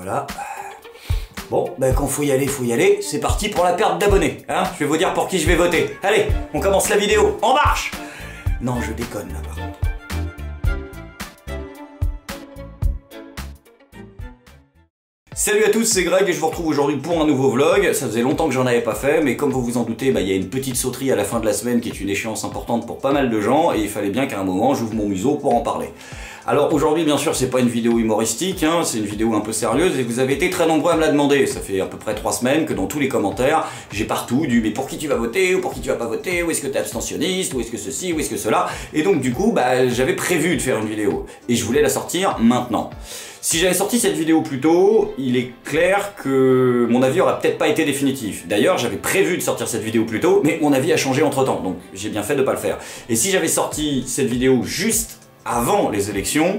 Voilà. Bon, ben quand faut y aller, c'est parti pour la perte d'abonnés, hein. Je vais vous dire pour qui je vais voter. Allez, on commence la vidéo, en marche! Non, je déconne là par contre. Salut à tous, c'est Greg et je vous retrouve aujourd'hui pour un nouveau vlog. Ça faisait longtemps que j'en avais pas fait, mais comme vous vous en doutez, il y a une petite sauterie à la fin de la semaine qui est une échéance importante pour pas mal de gens et il fallait bien qu'à un moment j'ouvre mon museau pour en parler. Alors aujourd'hui, bien sûr, c'est pas une vidéo humoristique, hein, c'est une vidéo un peu sérieuse et vous avez été très nombreux à me la demander. Ça fait à peu près 3 semaines que dans tous les commentaires, j'ai partout du mais pour qui tu vas voter ou pour qui tu vas pas voter, ou est-ce que t'es abstentionniste, ou est-ce que ceci, ou est-ce que cela. Et donc du coup, j'avais prévu de faire une vidéo et je voulais la sortir maintenant. Si j'avais sorti cette vidéo plus tôt, il est clair que mon avis aurait peut-être pas été définitif. D'ailleurs, j'avais prévu de sortir cette vidéo plus tôt, mais mon avis a changé entre temps, donc j'ai bien fait de pas le faire. Et si j'avais sorti cette vidéo juste avant les élections,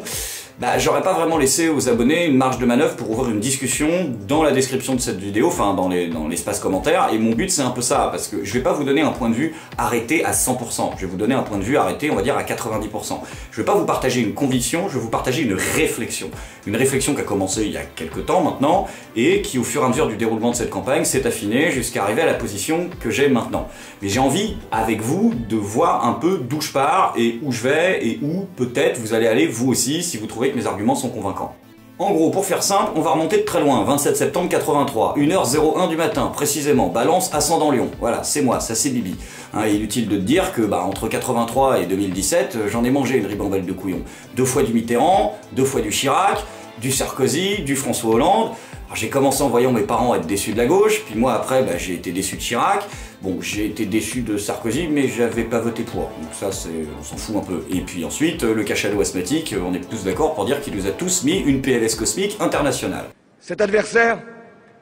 j'aurais pas vraiment laissé aux abonnés une marge de manœuvre pour ouvrir une discussion dans la description de cette vidéo, enfin dans l'espace commentaire, et mon but c'est un peu ça, parce que je vais pas vous donner un point de vue arrêté à 100%, je vais vous donner un point de vue arrêté, on va dire, à 90%. Je vais pas vous partager une conviction, je vais vous partager une réflexion. Une réflexion qui a commencé il y a quelques temps maintenant, et qui au fur et à mesure du déroulement de cette campagne s'est affinée jusqu'à arriver à la position que j'ai maintenant. Mais j'ai envie, avec vous, de voir un peu d'où je pars, et où je vais, et où peut-être vous allez aller vous aussi, si vous trouvez que mes arguments sont convaincants. En gros, pour faire simple, on va remonter de très loin, 27 septembre 83, 1h01 du matin, précisément, Balance, ascendant Lion. Voilà, c'est moi, ça c'est Bibi. Hein, inutile de te dire que entre 83 et 2017, j'en ai mangé une ribambelle de couillons. 2 fois du Mitterrand, 2 fois du Chirac, du Sarkozy, du François Hollande. J'ai commencé en voyant mes parents être déçus de la gauche, puis moi après j'ai été déçu de Chirac. Bon, j'ai été déçu de Sarkozy, mais j'avais pas voté pour. Donc ça, on s'en fout un peu. Et puis ensuite, le cachalot asthmatique, on est tous d'accord pour dire qu'il nous a tous mis une PLS cosmique internationale. Cet adversaire,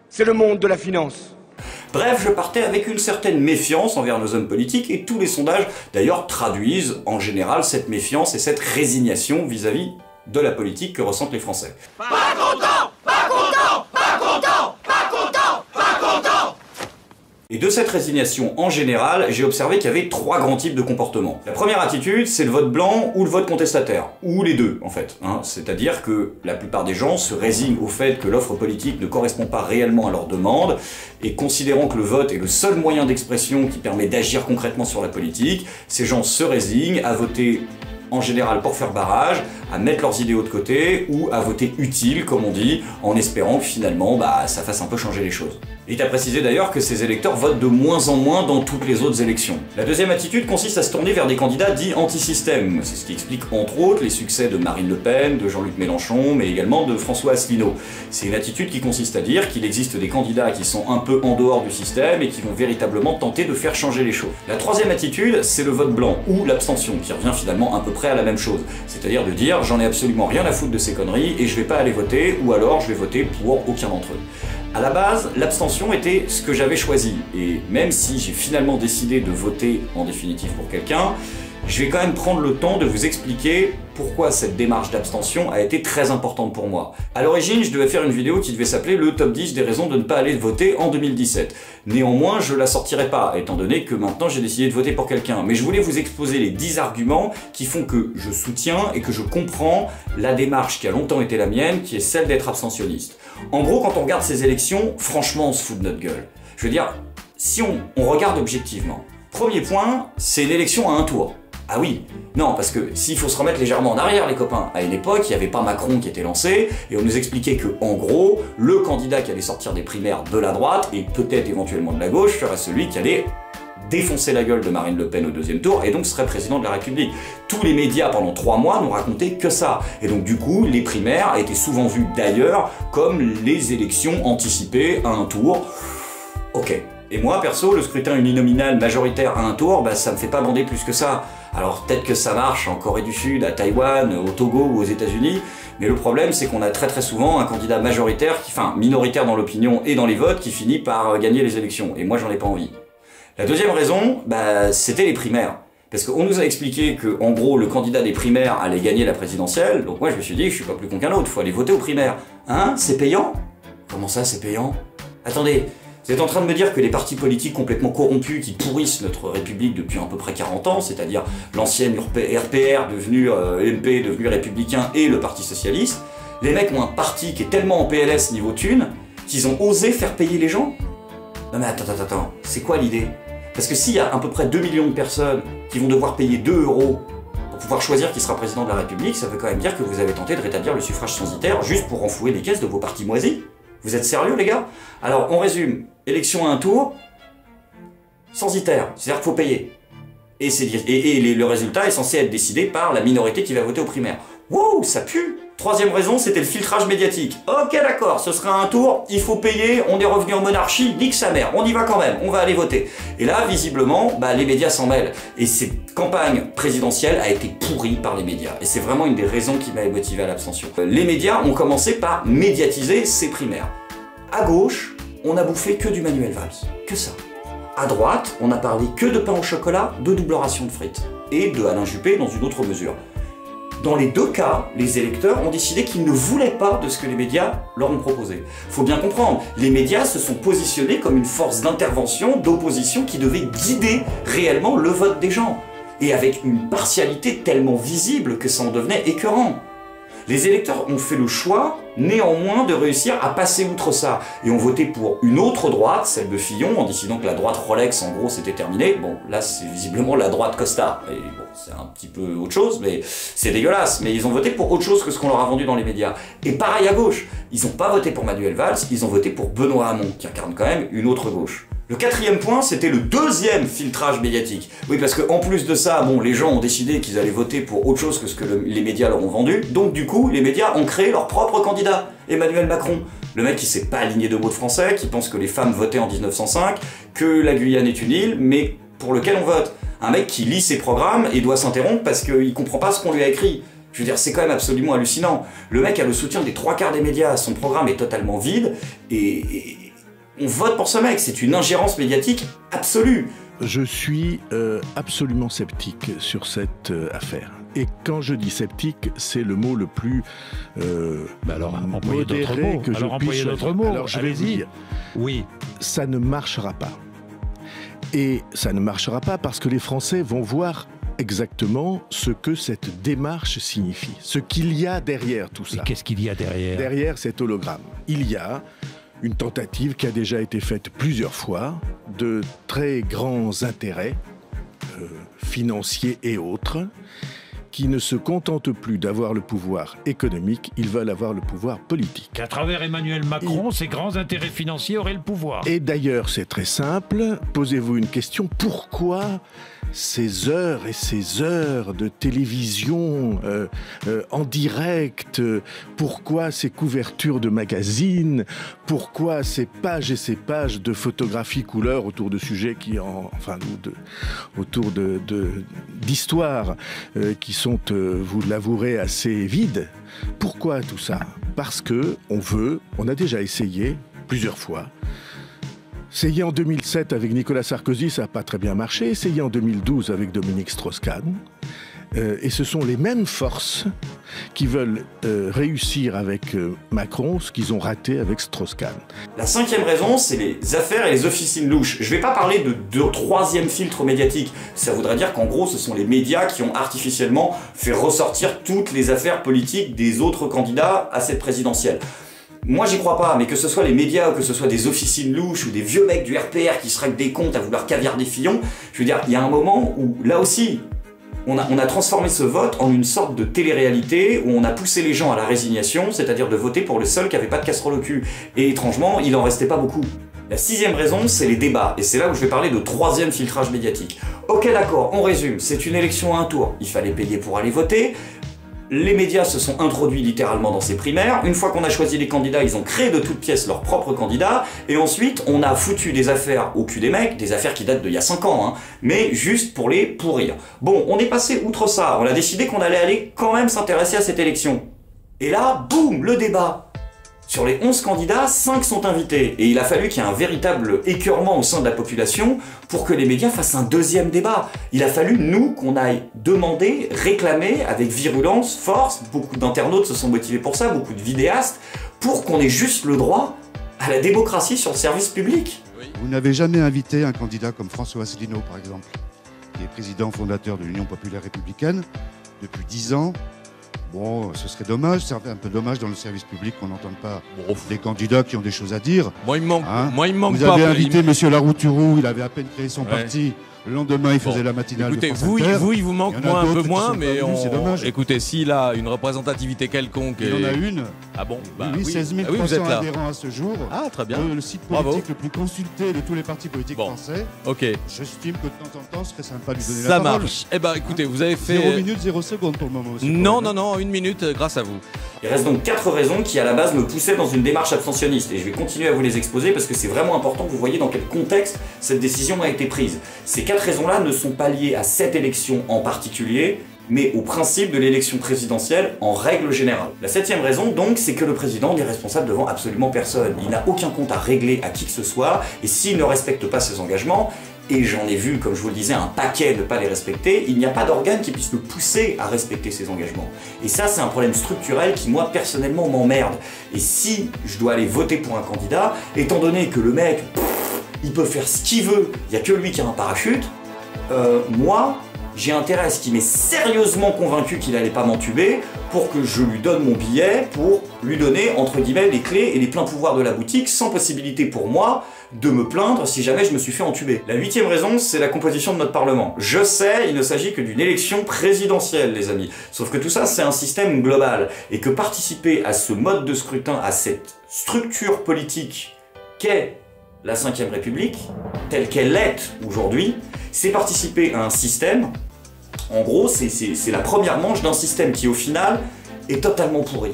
c'est le monde de la finance. Bref, je partais avec une certaine méfiance envers nos hommes politiques, et tous les sondages, d'ailleurs, traduisent en général cette méfiance et cette résignation vis-à-vis de la politique que ressentent les Français. Pas content! Pas content! Pas content! Pas content! Pas content! Et de cette résignation en général, j'ai observé qu'il y avait 3 grands types de comportements. La première attitude, c'est le vote blanc ou le vote contestataire. Ou les deux, en fait. Hein. C'est-à-dire que la plupart des gens se résignent au fait que l'offre politique ne correspond pas réellement à leurs demandes, et considérant que le vote est le seul moyen d'expression qui permet d'agir concrètement sur la politique, ces gens se résignent à voter en général pour faire barrage, à mettre leurs idéaux de côté, ou à voter utile, comme on dit, en espérant que finalement, ça fasse un peu changer les choses. Il est à préciser d'ailleurs que ces électeurs votent de moins en moins dans toutes les autres élections. La deuxième attitude consiste à se tourner vers des candidats dits anti-système. C'est ce qui explique entre autres les succès de Marine Le Pen, de Jean-Luc Mélenchon, mais également de François Asselineau. C'est une attitude qui consiste à dire qu'il existe des candidats qui sont un peu en dehors du système et qui vont véritablement tenter de faire changer les choses. La troisième attitude, c'est le vote blanc, ou l'abstention, qui revient finalement à peu près à la même chose. C'est-à-dire de dire j'en ai absolument rien à foutre de ces conneries et je vais pas aller voter, ou alors je vais voter pour aucun d'entre eux. À la base, l'abstention était ce que j'avais choisi, et même si j'ai finalement décidé de voter en définitive pour quelqu'un, je vais quand même prendre le temps de vous expliquer pourquoi cette démarche d'abstention a été très importante pour moi. À l'origine, je devais faire une vidéo qui devait s'appeler le top 10 des raisons de ne pas aller voter en 2017. Néanmoins, je la sortirai pas, étant donné que maintenant j'ai décidé de voter pour quelqu'un. Mais je voulais vous exposer les 10 arguments qui font que je soutiens et que je comprends la démarche qui a longtemps été la mienne, qui est celle d'être abstentionniste. En gros, quand on regarde ces élections, franchement, on se fout de notre gueule. Je veux dire, si on regarde objectivement, premier point, c'est l'élection à un tour. Ah oui, non, parce que s'il faut se remettre légèrement en arrière, les copains, à une époque, il n'y avait pas Macron qui était lancé, et on nous expliquait que, en gros, le candidat qui allait sortir des primaires de la droite, et peut-être éventuellement de la gauche, serait celui qui allait défoncer la gueule de Marine Le Pen au 2e tour, et donc serait président de la République. Tous les médias, pendant 3 mois, n'ont raconté que ça. Et donc, du coup, les primaires étaient souvent vues, d'ailleurs, comme les élections anticipées à un tour. Ok. Et moi, perso, le scrutin uninominal majoritaire à un tour, ça me fait pas bander plus que ça. Alors peut-être que ça marche en Corée du Sud, à Taïwan, au Togo ou aux États-Unis, mais le problème c'est qu'on a très souvent un candidat majoritaire, minoritaire dans l'opinion et dans les votes, qui finit par gagner les élections. Et moi, j'en ai pas envie. La deuxième raison, c'était les primaires. Parce qu'on nous a expliqué que, en gros, le candidat des primaires allait gagner la présidentielle, donc moi je me suis dit, je suis pas plus con qu'un autre, faut aller voter aux primaires. Hein? C'est payant? Comment ça, c'est payant? Attendez, vous êtes en train de me dire que les partis politiques complètement corrompus qui pourrissent notre République depuis à peu près 40 ans, c'est-à-dire l'ancienne RPR devenue MP, devenue Républicain, et le Parti Socialiste, Les mecs ont un parti qui est tellement en PLS niveau thune qu'ils ont osé faire payer les gens. Non mais attends, c'est quoi l'idée? Parce que s'il y a à peu près 2 millions de personnes qui vont devoir payer 2 € pour pouvoir choisir qui sera président de la République, ça veut quand même dire que vous avez tenté de rétablir le suffrage censitaire juste pour renflouer les caisses de vos partis moisis. Vous êtes sérieux les gars? Alors on résume, élection à un tour, censitaire, c'est-à-dire qu'il faut payer. Et le résultat est censé être décidé par la minorité qui va voter aux primaires. Wow, ça pue! Troisième raison, c'était le filtrage médiatique. Ok d'accord, ce sera un tour, il faut payer, on est revenu en monarchie, nique sa mère, on y va quand même, on va aller voter. Et là, visiblement, les médias s'en mêlent. Et cette campagne présidentielle a été pourrie par les médias. Et c'est vraiment une des raisons qui m'avait motivé à l'abstention. Les médias ont commencé par médiatiser ces primaires. À gauche, on a bouffé que du Manuel Valls, que ça. À droite, on a parlé que de pain au chocolat, de double ration de frites. Et de Alain Juppé dans une autre mesure. Dans les deux cas, les électeurs ont décidé qu'ils ne voulaient pas de ce que les médias leur ont proposé. Faut bien comprendre, les médias se sont positionnés comme une force d'intervention, d'opposition qui devait guider réellement le vote des gens. Et avec une partialité tellement visible que ça en devenait écœurant. Les électeurs ont fait le choix, néanmoins, de réussir à passer outre ça. Et ont voté pour une autre droite, celle de Fillon, en décidant que la droite Rolex, en gros, c'était terminé. Bon, là, c'est visiblement la droite Costard. Et bon, c'est un petit peu autre chose, mais c'est dégueulasse. Mais ils ont voté pour autre chose que ce qu'on leur a vendu dans les médias. Et pareil à gauche. Ils n'ont pas voté pour Manuel Valls, ils ont voté pour Benoît Hamon, qui incarne quand même une autre gauche. Le quatrième point, c'était le deuxième filtrage médiatique. Oui, parce qu'en plus de ça, bon, les gens ont décidé qu'ils allaient voter pour autre chose que ce que les médias leur ont vendu. Donc du coup, les médias ont créé leur propre candidat, Emmanuel Macron. Le mec qui sait pas aligner deux mots de français, qui pense que les femmes votaient en 1905, que la Guyane est une île, mais pour lequel on vote. Un mec qui lit ses programmes et doit s'interrompre parce qu'il comprend pas ce qu'on lui a écrit. Je veux dire, c'est quand même absolument hallucinant. Le mec a le soutien des 3/4 des médias, son programme est totalement vide, et on vote pour ce mec, c'est une ingérence médiatique absolue. Je suis absolument sceptique sur cette affaire. Et quand je dis sceptique, c'est le mot le plus modéré que je puisse. Alors je vais vous dire, oui, ça ne marchera pas. Et ça ne marchera pas parce que les Français vont voir exactement ce que cette démarche signifie, ce qu'il y a derrière tout ça. Et qu'est-ce qu'il y a derrière? Derrière cet hologramme, il y a une tentative qui a déjà été faite plusieurs fois, de très grands intérêts financiers et autres, qui ne se contentent plus d'avoir le pouvoir économique, ils veulent avoir le pouvoir politique. Qu'à travers Emmanuel Macron, ces grands intérêts financiers auraient le pouvoir. Et d'ailleurs, c'est très simple, posez-vous une question, pourquoi ces heures et ces heures de télévision en direct, pourquoi ces couvertures de magazines, pourquoi ces pages et ces pages de photographies couleur autour de sujets qui autour d'histoires qui sont, vous l'avouerez, assez vides. Pourquoi tout ça? Parce que on a déjà essayé plusieurs fois. Essayé en 2007 avec Nicolas Sarkozy, ça n'a pas très bien marché. Essayé en 2012 avec Dominique Strauss-Kahn. Et ce sont les mêmes forces qui veulent réussir avec Macron ce qu'ils ont raté avec Strauss-Kahn. La cinquième raison, c'est les affaires et les officines louches. Je vais pas parler de troisième filtre médiatique. Ça voudrait dire qu'en gros, ce sont les médias qui ont artificiellement fait ressortir toutes les affaires politiques des autres candidats à cette présidentielle. Moi j'y crois pas, mais que ce soit les médias ou que ce soit des officines louches ou des vieux mecs du RPR qui se règlent des comptes à vouloir caviarder Fillon, je veux dire, il y a un moment où, là aussi, on a transformé ce vote en une sorte de télé-réalité où on a poussé les gens à la résignation, c'est-à-dire de voter pour le seul qui avait pas de casserole au cul. Et étrangement, il en restait pas beaucoup. La sixième raison, c'est les débats, et c'est là où je vais parler de troisième filtrage médiatique. Ok d'accord, on résume, c'est une élection à un tour, il fallait payer pour aller voter. Les médias se sont introduits littéralement dans ces primaires. Une fois qu'on a choisi les candidats, ils ont créé de toutes pièces leurs propres candidats. Et ensuite, on a foutu des affaires au cul des mecs, des affaires qui datent d'il y a 5 ans, hein, mais juste pour les pourrir. Bon, on est passé outre ça. On a décidé qu'on allait aller quand même s'intéresser à cette élection. Et là, boum, le débat. Sur les 11 candidats, 5 sont invités. Et il a fallu qu'il y ait un véritable écœurement au sein de la population pour que les médias fassent un deuxième débat. Il a fallu, nous, qu'on aille demander, réclamer, avec virulence, force, beaucoup d'internautes se sont motivés pour ça, beaucoup de vidéastes, pour qu'on ait juste le droit à la démocratie sur le service public. Vous n'avez jamais invité un candidat comme François Asselineau, par exemple, qui est président fondateur de l'Union populaire républicaine depuis 10 ans, Bon, ce serait dommage, c'est un peu dommage dans le service public qu'on n'entende pas des candidats qui ont des choses à dire. Moi, il me manque Vous pas. avez invité M. Larouturou, il avait à peine créé son parti. Le lendemain, il faisait la matinale. Écoutez, de France vous, Inter. il vous manque Il y en a un peu d'autres qui moins, sont mais pas venus, c'est dommage. écoutez, s'il a une représentativité quelconque. Il en a une. Ah bon, Oui, 16 Ah oui, vous 300 êtes là. adhérents à ce jour. Ah, très bien. Le site Bravo. politique le plus consulté de tous les partis politiques français. Ok. J'estime que de temps en temps, ce serait sympa de lui donner Ça la parole. marche. Eh ben, écoutez, vous avez fait. 0 minutes, 0 secondes pour le moment aussi. Non, 1 minute grâce à vous. Il reste donc 4 raisons qui à la base me poussaient dans une démarche abstentionniste et je vais continuer à vous les exposer parce que c'est vraiment important que vous voyez dans quel contexte cette décision a été prise. Ces 4 raisons-là ne sont pas liées à cette élection en particulier, mais au principe de l'élection présidentielle en règle générale. La 7e raison donc, c'est que le président n'est responsable devant absolument personne. Il n'a aucun compte à régler à qui que ce soit et s'il ne respecte pas ses engagements, et j'en ai vu, comme je vous le disais, un paquet ne pas les respecter, il n'y a pas d'organe qui puisse le pousser à respecter ses engagements. Et ça, c'est un problème structurel qui, moi, personnellement, m'emmerde. Et si je dois aller voter pour un candidat, étant donné que le mec, il peut faire ce qu'il veut, il n'y a que lui qui a un parachute, moi, j'ai intérêt à ce qu'il m'ait sérieusement convaincu qu'il allait pas m'entuber pour que je lui donne mon billet pour lui donner, entre guillemets, les clés et les pleins pouvoirs de la boutique sans possibilité pour moi de me plaindre si jamais je me suis fait entuber. La 8e raison, c'est la composition de notre Parlement. Je sais, il ne s'agit que d'une élection présidentielle, les amis. Sauf que tout ça, c'est un système global. Et que participer à ce mode de scrutin, à cette structure politique qu'est la Ve République, telle qu'elle est aujourd'hui, c'est participer à un système. En gros, c'est la première manche d'un système qui, au final, est totalement pourri.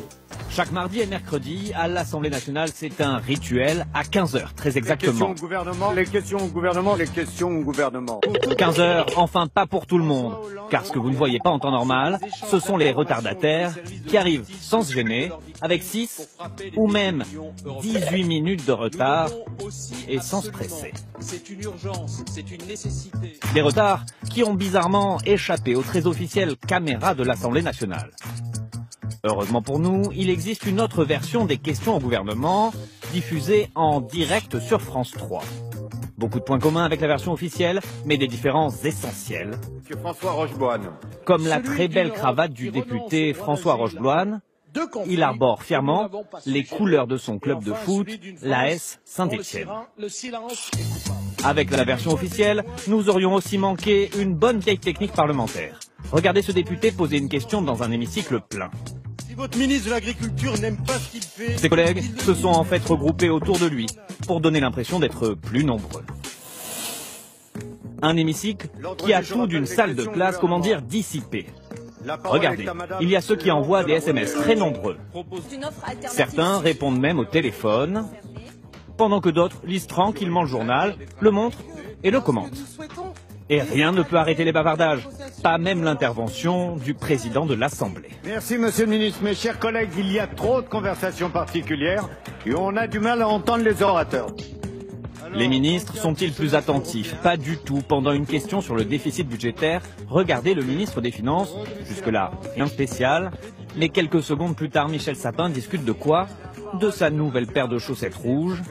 Chaque mardi et mercredi, à l'Assemblée nationale, c'est un rituel à 15h, très exactement. Les questions au gouvernement, les questions au gouvernement, les questions au gouvernement. 15h, enfin pas pour tout le monde. Car ce que vous ne voyez pas en temps normal, ce sont les retardataires qui arrivent sans se gêner, avec 6 ou même 18 minutes de retard et sans se presser. C'est une urgence, c'est une nécessité. Des retards qui ont bizarrement échappé aux très officielles caméras de l'Assemblée nationale. Heureusement pour nous, il existe une autre version des questions au gouvernement, diffusée en direct sur France 3. Beaucoup de points communs avec la version officielle, mais des différences essentielles. Monsieur François Rocheboine. Comme la très belle cravate du député François Rocheboine, il arbore fièrement les couleurs de son club de foot, l'AS Saint-Étienne. Avec la version officielle, nous aurions aussi manqué une bonne vieille technique parlementaire. Regardez ce député poser une question dans un hémicycle plein. Si votre ministre de l'Agriculture n'aime pas ce qu'il fait... Ses collègues se sont en fait regroupés autour de lui pour donner l'impression d'être plus nombreux. Un hémicycle qui a tout d'une salle de classe, comment dire, dissipée. Regardez, il y a ceux qui envoient des SMS très nombreux. Certains répondent même au téléphone, pendant que d'autres lisent tranquillement le journal, le montrent et le commentent. Et rien ne peut arrêter les bavardages, pas même l'intervention du président de l'Assemblée. Merci Monsieur le Ministre. Mes chers collègues, il y a trop de conversations particulières et on a du mal à entendre les orateurs. Les ministres sont-ils plus attentifs? Pas du tout. Pendant une question sur le déficit budgétaire, regardez le ministre des Finances. Jusque-là, rien de spécial. Mais quelques secondes plus tard, Michel Sapin discute de quoi? De sa nouvelle paire de chaussettes rouges,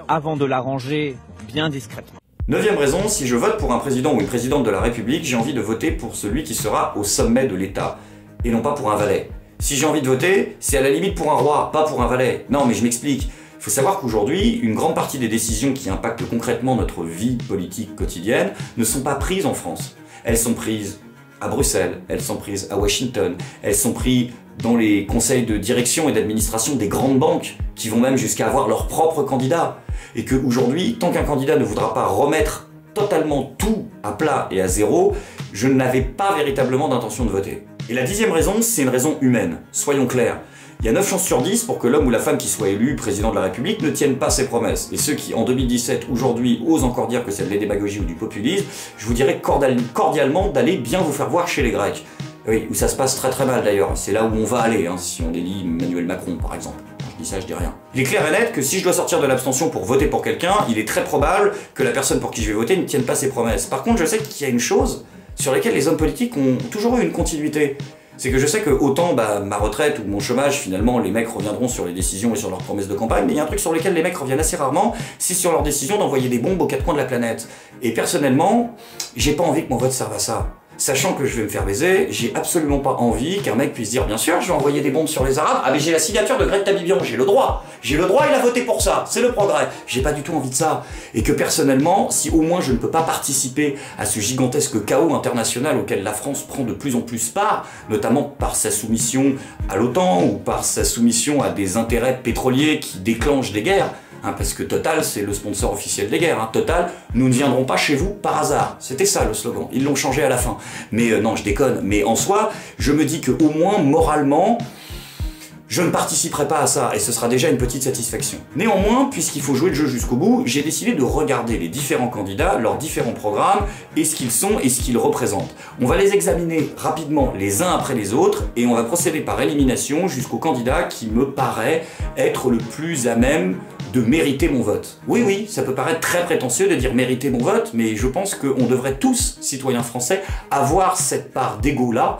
avant de la ranger bien discrètement. 9e raison, si je vote pour un président ou une présidente de la République, j'ai envie de voter pour celui qui sera au sommet de l'État, et non pas pour un valet. Si j'ai envie de voter, c'est à la limite pour un roi, pas pour un valet. Non, mais je m'explique. Il faut savoir qu'aujourd'hui, une grande partie des décisions qui impactent concrètement notre vie politique quotidienne ne sont pas prises en France. Elles sont prises à Bruxelles, elles sont prises à Washington, elles sont prises dans les conseils de direction et d'administration des grandes banques, qui vont même jusqu'à avoir leur propre candidat. Et qu'aujourd'hui, tant qu'un candidat ne voudra pas remettre totalement tout à plat et à zéro, je n'avais pas véritablement d'intention de voter. Et la 10e raison, c'est une raison humaine. Soyons clairs. Il y a 9 chances sur 10 pour que l'homme ou la femme qui soit élu président de la République ne tienne pas ses promesses. Et ceux qui, en 2017, aujourd'hui, osent encore dire que c'est de la démagogie ou du populisme, je vous dirais cordialement d'aller bien vous faire voir chez les Grecs. Oui, où ça se passe très très mal d'ailleurs. C'est là où on va aller, hein, si on élit Emmanuel Macron, par exemple. Je dis ça, je dis rien. Il est clair et net que si je dois sortir de l'abstention pour voter pour quelqu'un, il est très probable que la personne pour qui je vais voter ne tienne pas ses promesses. Par contre, je sais qu'il y a une chose sur laquelle les hommes politiques ont toujours eu une continuité. C'est que je sais que autant ma retraite ou mon chômage, finalement, les mecs reviendront sur les décisions et sur leurs promesses de campagne, mais il y a un truc sur lequel les mecs reviennent assez rarement, c'est sur leur décision d'envoyer des bombes aux 4 coins de la planète. Et personnellement, j'ai pas envie que mon vote serve à ça. sachant que je vais me faire baiser, j'ai absolument pas envie qu'un mec puisse dire, bien sûr, je vais envoyer des bombes sur les Arabes, ah mais j'ai la signature de Greg Tabibian, j'ai le droit, il a voté pour ça, c'est le progrès. J'ai pas du tout envie de ça. Et que personnellement, si au moins je ne peux pas participer à ce gigantesque chaos international auquel la France prend de plus en plus part, notamment par sa soumission à l'OTAN ou par sa soumission à des intérêts pétroliers qui déclenchent des guerres, parce que Total, c'est le sponsor officiel des guerres. Total, nous ne viendrons pas chez vous par hasard. C'était ça le slogan. Ils l'ont changé à la fin. Mais non, je déconne. Mais en soi, je me dis que au moins, moralement, je ne participerai pas à ça, et ce sera déjà une petite satisfaction. Néanmoins, puisqu'il faut jouer le jeu jusqu'au bout, j'ai décidé de regarder les différents candidats, leurs différents programmes, et ce qu'ils sont et ce qu'ils représentent. On va les examiner rapidement les uns après les autres, et on va procéder par élimination jusqu'au candidat qui me paraît être le plus à même de mériter mon vote. Oui, ça peut paraître très prétentieux de dire mériter mon vote, mais je pense qu'on devrait tous, citoyens français, avoir cette part d'ego-là,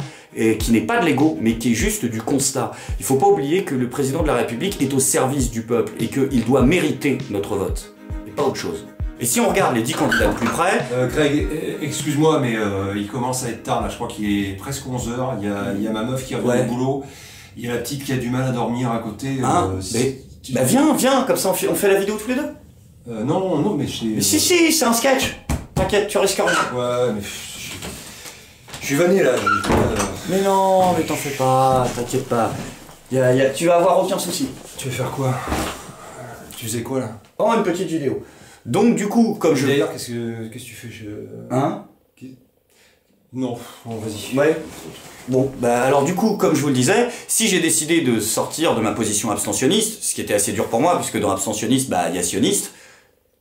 qui n'est pas de l'ego, mais qui est juste du constat. Il faut pas oublier que le président de la République est au service du peuple, et qu'il doit mériter notre vote, et pas autre chose. Et si on regarde les 10 candidats de plus près... Greg, excuse-moi, mais il commence à être tard, là, je crois qu'il est presque 11h, il y a ma meuf qui revient du boulot, il y a la petite qui a du mal à dormir à côté... Bah viens, comme ça on fait la vidéo tous les deux. Non, mais je... Si, c'est un sketch. T'inquiète, tu risques rien. Ouais, mais... Je suis vanné là. Mais non, mais t'en fais pas, t'inquiète pas. Tu vas avoir aucun souci. Tu veux faire quoi? Tu faisais quoi là? Oh, une petite vidéo. Donc du coup, comme je... D'ailleurs, qu'est-ce que tu fais? Non, bon, vas-y. Ouais. Bon, bah alors du coup, comme je vous le disais, si j'ai décidé de sortir de ma position abstentionniste, ce qui était assez dur pour moi, puisque dans abstentionniste, bah il y a sioniste.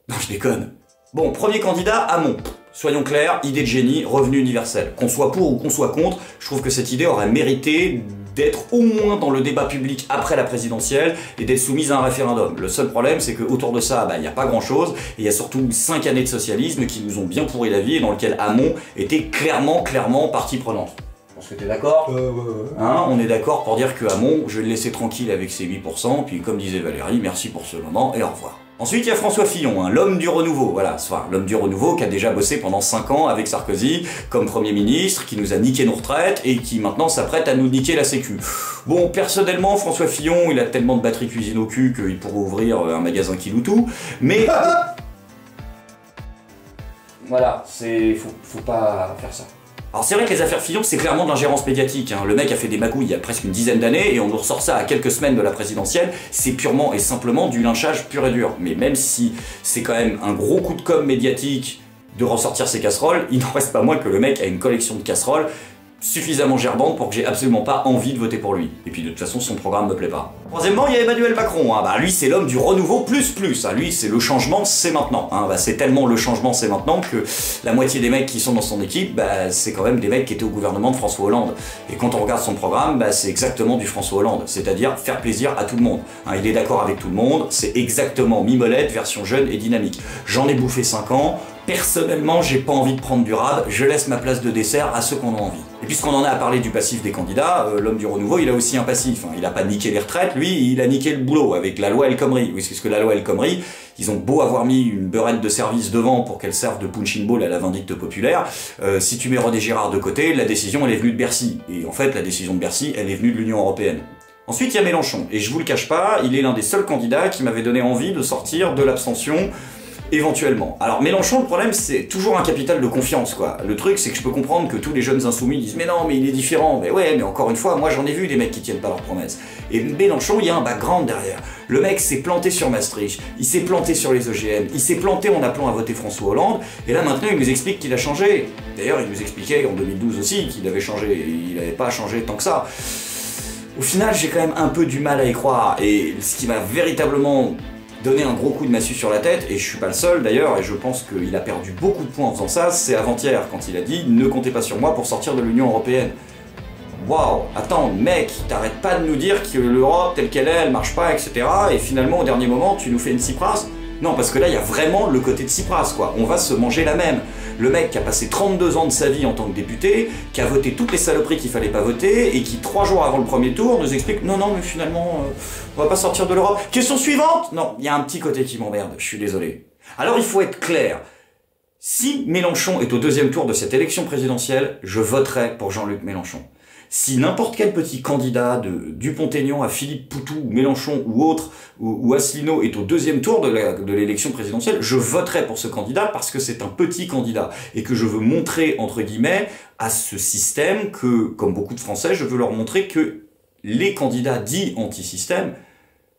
Non, je déconne. Bon, premier candidat, Hamon. Soyons clairs, idée de génie, revenu universel. Qu'on soit pour ou qu'on soit contre, je trouve que cette idée aurait mérité d'être au moins dans le débat public après la présidentielle et d'être soumise à un référendum. Le seul problème, c'est qu'autour de ça, il n'y a pas grand-chose, et il y a surtout 5 années de socialisme qui nous ont bien pourri la vie et dans lequel Hamon était clairement partie prenante. Je pense que t'es d'accord? Ouais. On est d'accord pour dire que Hamon, je vais le laisser tranquille avec ses 8%, puis comme disait Valérie, merci pour ce moment et au revoir. Ensuite, il y a François Fillon, l'homme du renouveau, voilà, l'homme du renouveau qui a déjà bossé pendant 5 ans avec Sarkozy comme Premier ministre, qui nous a niqué nos retraites et qui maintenant s'apprête à nous niquer la sécu. Bon, personnellement, François Fillon, il a tellement de batterie cuisine au cul qu'il pourrait ouvrir un magasin qui loue tout, mais... Voilà, faut pas faire ça. Alors c'est vrai que les affaires Fillon, c'est clairement de l'ingérence médiatique. Le mec a fait des magouilles il y a presque une dizaine d'années et on nous ressort ça à quelques semaines de la présidentielle. C'est purement et simplement du lynchage pur et dur. Mais même si c'est quand même un gros coup de com' médiatique de ressortir ses casseroles, il n'en reste pas moins que le mec a une collection de casseroles suffisamment gerbante pour que j'ai absolument pas envie de voter pour lui. Et puis de toute façon, son programme me plaît pas. Troisièmement, il y a Emmanuel Macron. Lui, c'est l'homme du renouveau plus. Lui, c'est le changement, c'est maintenant. C'est tellement le changement, c'est maintenant que la moitié des mecs qui sont dans son équipe, c'est quand même des mecs qui étaient au gouvernement de François Hollande. Et quand on regarde son programme, c'est exactement du François Hollande. C'est-à-dire faire plaisir à tout le monde. Il est d'accord avec tout le monde, c'est exactement Mimolette, version jeune et dynamique. J'en ai bouffé 5 ans. Personnellement, j'ai pas envie de prendre du rab, je laisse ma place de dessert à ceux qu'on a envie. Et puisqu'on en a à parler du passif des candidats, l'homme du renouveau, il a aussi un passif. Il a pas niqué les retraites, lui, il a niqué le boulot avec la loi El Khomri. Oui, parce que la loi El Khomri, ils ont beau avoir mis une beurette de service devant pour qu'elle serve de punching ball à la vindicte populaire, si tu mets René Girard de côté, la décision, elle est venue de Bercy. Et en fait, la décision de Bercy, elle est venue de l'Union Européenne. Ensuite, il y a Mélenchon. Et je vous le cache pas, il est l'un des seuls candidats qui m'avait donné envie de sortir de l'abstention éventuellement. Alors Mélenchon, le problème, c'est toujours un capital de confiance, quoi. Le truc, c'est que je peux comprendre que tous les jeunes insoumis disent « Mais non, mais il est différent ». Mais ouais, mais encore une fois, moi j'en ai vu des mecs qui tiennent pas leurs promesses. Et Mélenchon, il y a un background derrière. Le mec s'est planté sur Maastricht, il s'est planté sur les OGM, il s'est planté en appelant à voter François Hollande, et là maintenant il nous explique qu'il a changé. D'ailleurs, il nous expliquait en 2012 aussi qu'il avait changé, et il n'avait pas changé tant que ça. Au final, j'ai quand même un peu du mal à y croire, et ce qui m'a véritablement donner un gros coup de massue sur la tête, et je suis pas le seul d'ailleurs, et je pense qu'il a perdu beaucoup de points en faisant ça, c'est avant-hier, quand il a dit « Ne comptez pas sur moi pour sortir de l'Union Européenne ». Waouh, attends, mec, t'arrêtes pas de nous dire que l'Europe telle qu'elle est, elle marche pas, etc. Et finalement, au dernier moment, tu nous fais une Tsipras? Non, parce que là, il y a vraiment le côté de Tsipras, quoi. On va se manger la même. Le mec qui a passé 32 ans de sa vie en tant que député, qui a voté toutes les saloperies qu'il fallait pas voter, et qui 3 jours avant le premier tour nous explique « Non, mais finalement, on va pas sortir de l'Europe. » Question suivante? Non, il y a un petit côté qui m'emmerde, je suis désolé. Alors il faut être clair. Si Mélenchon est au deuxième tour de cette élection présidentielle, je voterai pour Jean-Luc Mélenchon. Si n'importe quel petit candidat de Dupont-Aignan à Philippe Poutou, ou Mélenchon ou autre, ou Asselineau est au deuxième tour de l'élection présidentielle, je voterai pour ce candidat parce que c'est un petit candidat et que je veux montrer, entre guillemets, à ce système que, comme beaucoup de Français, je veux leur montrer que les candidats dits anti-système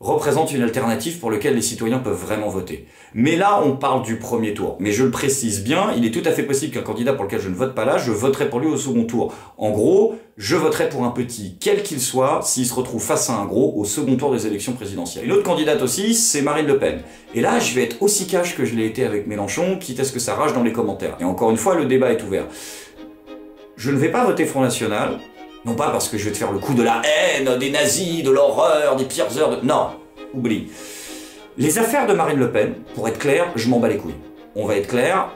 représente une alternative pour laquelle les citoyens peuvent vraiment voter. Mais là, on parle du premier tour. Mais je le précise bien, il est tout à fait possible qu'un candidat pour lequel je ne vote pas là, je voterai pour lui au second tour. En gros, je voterai pour un petit, quel qu'il soit, s'il se retrouve face à un gros au second tour des élections présidentielles. Une autre candidate aussi, c'est Marine Le Pen. Et là, je vais être aussi cash que je l'ai été avec Mélenchon, quitte à ce que ça rage dans les commentaires. Et encore une fois, le débat est ouvert. Je ne vais pas voter Front National, non pas parce que je vais te faire le coup de la haine, des nazis, de l'horreur, des pires heures de... Non, oublie. Les affaires de Marine Le Pen, pour être clair, je m'en bats les couilles. On va être clair,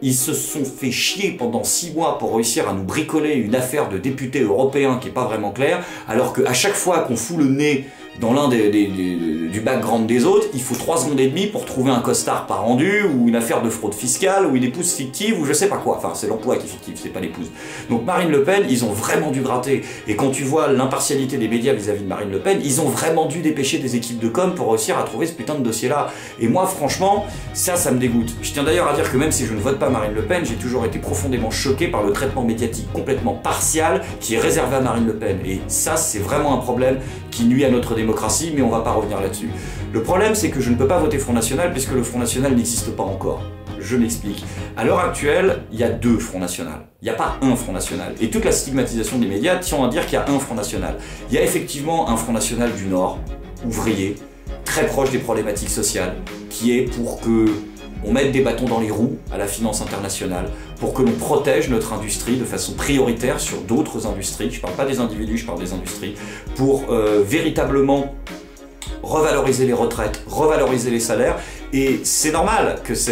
ils se sont fait chier pendant 6 mois pour réussir à nous bricoler une affaire de député européen qui est pas vraiment claire, alors qu'à chaque fois qu'on fout le nez dans l'un du background des autres, il faut 3 secondes et demie pour trouver un costard pas rendu, ou une affaire de fraude fiscale, ou une épouse fictive, ou je sais pas quoi. Enfin, c'est l'emploi qui est fictif, c'est pas l'épouse. Donc Marine Le Pen, ils ont vraiment dû gratter. Et quand tu vois l'impartialité des médias vis-à-vis de Marine Le Pen, ils ont vraiment dû dépêcher des équipes de com pour réussir à trouver ce putain de dossier-là. Et moi, franchement, ça me dégoûte. Je tiens d'ailleurs à dire que même si je ne vote pas Marine Le Pen, j'ai toujours été profondément choqué par le traitement médiatique complètement partial qui est réservé à Marine Le Pen. Et ça, c'est vraiment un problème qui nuit à notre démocratie, mais on va pas revenir là-dessus. Le problème, c'est que je ne peux pas voter Front National puisque le Front National n'existe pas encore. Je m'explique. À l'heure actuelle, il y a 2 Fronts Nationaux. Il n'y a pas un Front National. Et toute la stigmatisation des médias tient à dire qu'il y a un Front National. Il y a effectivement un Front National du Nord, ouvrier, très proche des problématiques sociales, qui est pour que on mette des bâtons dans les roues à la finance internationale, pour que l'on protège notre industrie de façon prioritaire sur d'autres industries. Je ne parle pas des individus, je parle des industries, pour véritablement revaloriser les retraites, revaloriser les salaires. Et c'est normal que ce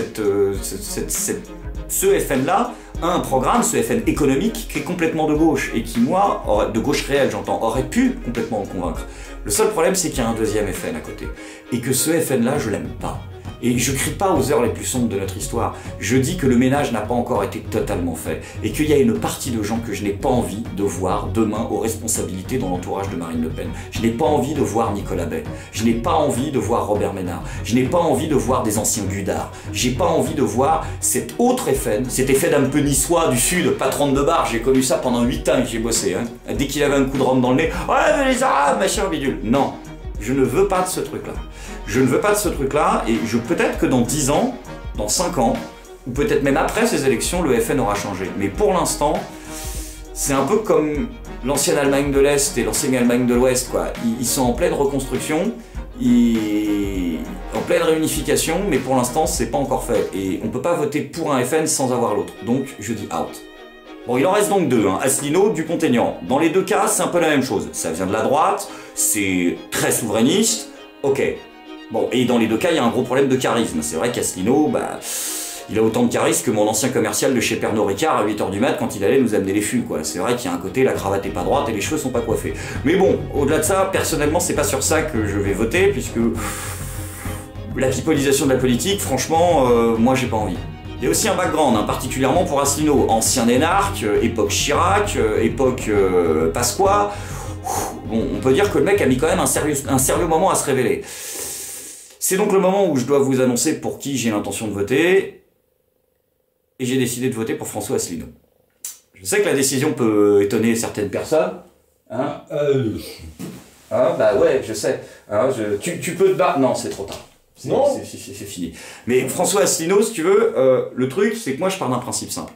FN-là a un programme, ce FN économique, qui est complètement de gauche, et qui, moi, de gauche réelle, j'entends, aurait pu complètement le convaincre. Le seul problème, c'est qu'il y a un deuxième FN à côté, et que ce FN-là, je l'aime pas. Et je crie pas aux heures les plus sombres de notre histoire, je dis que le ménage n'a pas encore été totalement fait, et qu'il y a une partie de gens que je n'ai pas envie de voir demain aux responsabilités dans l'entourage de Marine Le Pen. Je n'ai pas envie de voir Nicolas Bay, je n'ai pas envie de voir Robert Ménard, je n'ai pas envie de voir des anciens Gudard, j'ai pas envie de voir cet autre FN, cet FN un peu niçois du sud, patron de bar, j'ai connu ça pendant 8 ans que j'ai bossé, hein. Dès qu'il avait un coup de rhum dans le nez, ouais mais les Arabes, machin bidule. Non, je ne veux pas de ce truc-là. Je ne veux pas de ce truc-là, et peut-être que dans 10 ans, dans 5 ans, ou peut-être même après ces élections, le FN aura changé. Mais pour l'instant, c'est un peu comme l'ancienne Allemagne de l'Est et l'ancienne Allemagne de l'Ouest, quoi. Ils sont en pleine reconstruction, en pleine réunification, mais pour l'instant, c'est pas encore fait. Et on peut pas voter pour un FN sans avoir l'autre. Donc, je dis out. Bon, il en reste donc 2, hein. Asselineau, Dupont-Aignan. Dans les 2 cas, c'est un peu la même chose. Ça vient de la droite, c'est très souverainiste, ok. Bon, et dans les 2 cas, il y a un gros problème de charisme. C'est vrai qu'Asselineau, bah, il a autant de charisme que mon ancien commercial de chez Pernod Ricard à 8h du mat quand il allait nous amener les fûts, quoi. C'est vrai qu'il y a un côté, la cravate est pas droite et les cheveux sont pas coiffés. Mais bon, au-delà de ça, personnellement, c'est pas sur ça que je vais voter, puisque la pipolisation de la politique, franchement, moi j'ai pas envie. Il y a aussi un background, hein, particulièrement pour Asselineau. Ancien énarque, époque Chirac, époque Pasqua. Bon, on peut dire que le mec a mis quand même un sérieux moment à se révéler. C'est donc le moment où je dois vous annoncer pour qui j'ai l'intention de voter, et j'ai décidé de voter pour François Asselineau. Je sais que la décision peut étonner certaines personnes. Hein bah ouais, je sais. Hein, tu peux te battre. Non, c'est trop tard. Non, c'est fini. Mais François Asselineau, si tu veux, le truc, c'est que moi je pars d'un principe simple.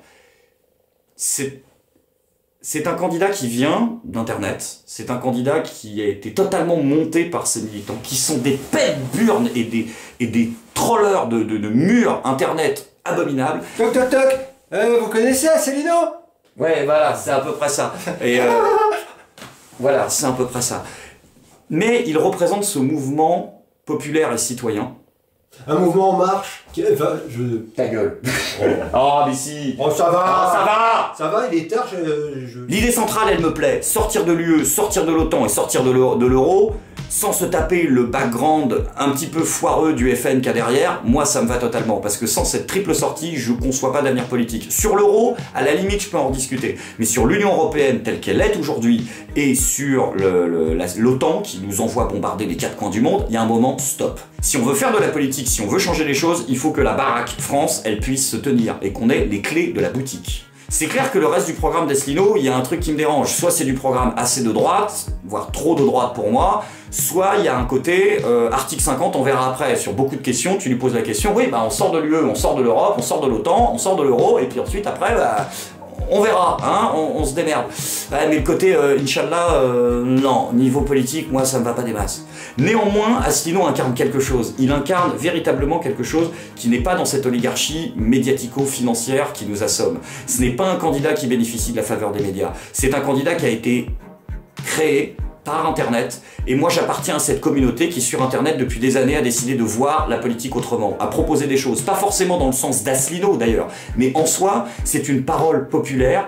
C'est un candidat qui vient d'Internet, c'est un candidat qui a été totalement monté par ses militants, qui sont des pètes burnes et des trollers de murs Internet abominables. Toc toc toc, vous connaissez Asselineau? Ouais, voilà, c'est à peu près ça. Et voilà, c'est à peu près ça. Mais il représente ce mouvement populaire et citoyen. Un mouvement en marche qui... Enfin, Ta gueule. Oh, mais si. Oh, ça va. Oh, ça va. Ça va, il est tard, L'idée centrale, elle me plaît. Sortir de l'UE, sortir de l'OTAN et sortir de l'euro, sans se taper le background un petit peu foireux du FN qu'il y a derrière, moi ça me va totalement, parce que sans cette triple sortie, je conçois pas d'avenir politique. Sur l'euro, à la limite, je peux en discuter, mais sur l'Union Européenne telle qu'elle est aujourd'hui, et sur l'OTAN qui nous envoie bombarder les quatre coins du monde, il y a un moment, stop. Si on veut faire de la politique, si on veut changer les choses, il faut que la baraque France, elle puisse se tenir, et qu'on ait les clés de la boutique. C'est clair que le reste du programme d'Asselineau, il y a un truc qui me dérange. Soit c'est du programme assez de droite, voire trop de droite pour moi, soit il y a un côté article 50, on verra après. Sur beaucoup de questions, tu lui poses la question, oui, bah on sort de l'UE, on sort de l'Europe, on sort de l'OTAN, on sort de l'euro, et puis ensuite après, bah, on verra, hein, on se démerde. Ouais, mais le côté Inch'Allah, non, niveau politique, moi ça me va pas des masses. Néanmoins, Asselineau incarne quelque chose. Il incarne véritablement quelque chose qui n'est pas dans cette oligarchie médiatico-financière qui nous assomme. Ce n'est pas un candidat qui bénéficie de la faveur des médias. C'est un candidat qui a été créé par Internet, et moi j'appartiens à cette communauté qui sur Internet depuis des années a décidé de voir la politique autrement, à proposer des choses, pas forcément dans le sens d'Asselineau d'ailleurs, mais en soi c'est une parole populaire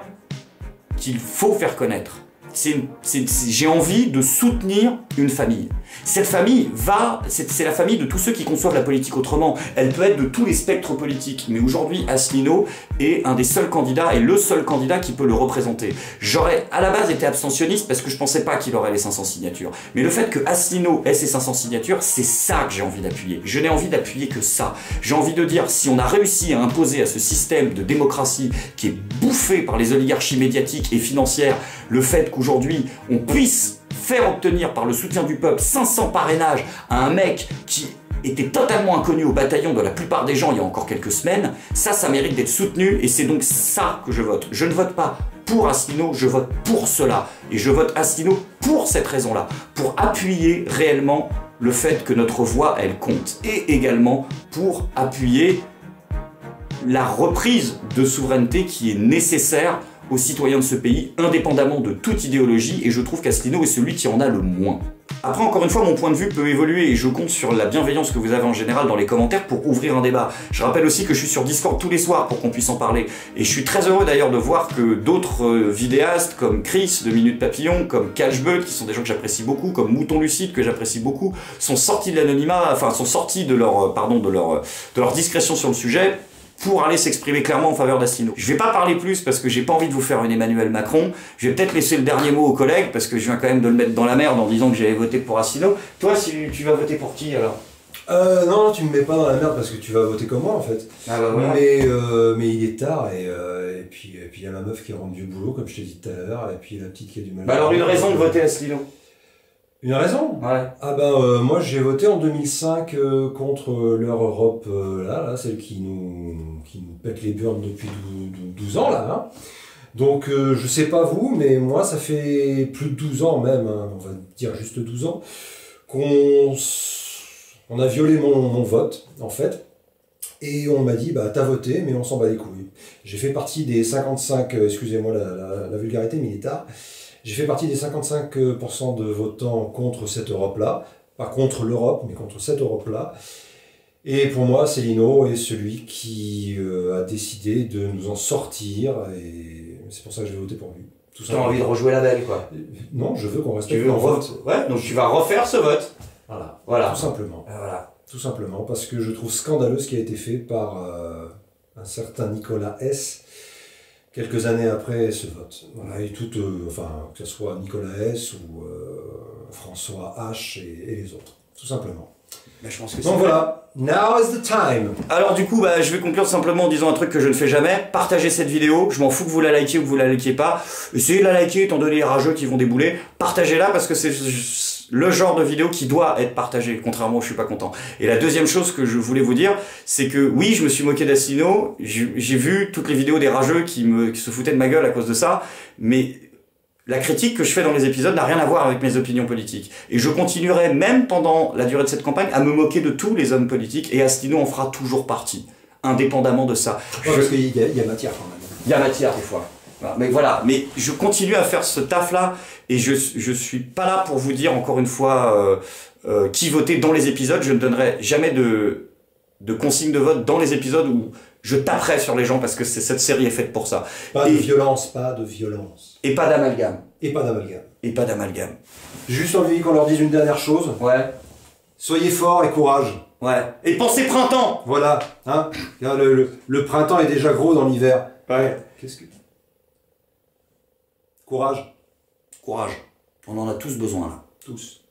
qu'il faut faire connaître. J'ai envie de soutenir une famille. Cette famille c'est la famille de tous ceux qui conçoivent la politique autrement. Elle peut être de tous les spectres politiques, mais aujourd'hui Asselineau est un des seuls candidats et le seul candidat qui peut le représenter. J'aurais à la base été abstentionniste parce que je pensais pas qu'il aurait les 500 signatures. Mais le fait que Asselineau ait ses 500 signatures, c'est ça que j'ai envie d'appuyer. Je n'ai envie d'appuyer que ça. J'ai envie de dire, si on a réussi à imposer à ce système de démocratie qui est bouffé par les oligarchies médiatiques et financières, le fait qu'aujourd'hui on puisse faire obtenir par le soutien du peuple 500 parrainages à un mec qui était totalement inconnu au bataillon de la plupart des gens il y a encore quelques semaines, ça mérite d'être soutenu et c'est donc ça que je vote. Je ne vote pas pour Asselineau, je vote pour cela. Et je vote Asselineau pour cette raison-là, pour appuyer réellement le fait que notre voix, elle compte. Et également pour appuyer la reprise de souveraineté qui est nécessaire aux citoyens de ce pays, indépendamment de toute idéologie, et je trouve qu'Asselineau est celui qui en a le moins. Après, encore une fois, mon point de vue peut évoluer, et je compte sur la bienveillance que vous avez en général dans les commentaires pour ouvrir un débat. Je rappelle aussi que je suis sur Discord tous les soirs pour qu'on puisse en parler, et je suis très heureux d'ailleurs de voir que d'autres vidéastes, comme Chris de Minute Papillon, comme Calchbeut, qui sont des gens que j'apprécie beaucoup, comme Mouton Lucide, que j'apprécie beaucoup, sont sortis de l'anonymat, enfin, sont sortis de leur, de leur discrétion sur le sujet, pour aller s'exprimer clairement en faveur d'Asselineau. Je vais pas parler plus parce que j'ai pas envie de vous faire une Emmanuel Macron. Je vais peut-être laisser le dernier mot aux collègues parce que je viens quand même de le mettre dans la merde en disant que j'avais voté pour Asselineau. Toi, si tu vas voter pour qui alors? Non, tu me mets pas dans la merde parce que tu vas voter comme moi en fait. Ah bah voilà. Mais il est tard et puis il y a ma meuf qui rentre du boulot comme je t'ai dit tout à l'heure et puis la petite qui a du mal. Bah alors une raison de voter Asselineau. Une raison? Ouais. Ah ben moi j'ai voté en 2005 contre leur Europe, là, celle qui nous pète les burnes depuis 12 ans là. Hein. Donc je sais pas vous, mais moi ça fait plus de 12 ans même, hein, on va dire juste 12 ans, qu'on a violé mon vote en fait. Et on m'a dit, bah t'as voté, mais on s'en bat les couilles. J'ai fait partie des 55, excusez-moi la vulgarité, mais il est tard. J'ai fait partie des 55% de votants contre cette Europe-là. Pas contre l'Europe, mais contre cette Europe-là. Et pour moi, Asselineau est celui qui a décidé de nous en sortir. Et c'est pour ça que je vais voter pour lui. Tu as envie de rejouer la belle, quoi. Non, je veux qu'on respecte mon vote. Ouais, donc tu vas refaire ce vote. Voilà. Tout simplement. Voilà. Tout simplement, parce que je trouve scandaleux ce qui a été fait par un certain Nicolas S. Quelques années après ce vote. Voilà, et tout, enfin, que ce soit Nicolas S. ou François H. et les autres, tout simplement. Mais je pense que donc voilà, now is the time. Alors du coup, bah, je vais conclure simplement en disant un truc que je ne fais jamais. Partagez cette vidéo, je m'en fous que vous la likiez ou que vous la likiez pas. Essayez de la liker étant donné les rageux qui vont débouler. Partagez-la parce que c'est le genre de vidéo qui doit être partagée, contrairement où je suis pas content. Et la deuxième chose que je voulais vous dire, c'est que oui, je me suis moqué d'Asselineau, j'ai vu toutes les vidéos des rageux qui se foutaient de ma gueule à cause de ça, mais la critique que je fais dans les épisodes n'a rien à voir avec mes opinions politiques. Et je continuerai, même pendant la durée de cette campagne, à me moquer de tous les hommes politiques, et Asselineau en fera toujours partie, indépendamment de ça. Ouais, parce qu'il y a matière quand même. Il y a matière des fois. Mais voilà, mais je continue à faire ce taf-là, et je suis pas là pour vous dire encore une fois qui voter dans les épisodes. Je ne donnerai jamais de consignes de vote dans les épisodes où je taperai sur les gens parce que cette série est faite pour ça. Pas de violence, pas de violence. Et pas d'amalgame. Et pas d'amalgame. et pas d'amalgame. J'ai juste envie qu'on leur dise une dernière chose. Ouais. Soyez forts et courage. Ouais. Et pensez printemps. Voilà, hein. Le printemps est déjà gros dans l'hiver. Ouais. Qu'est-ce que... Courage. Courage. On en a tous besoin là. Tous.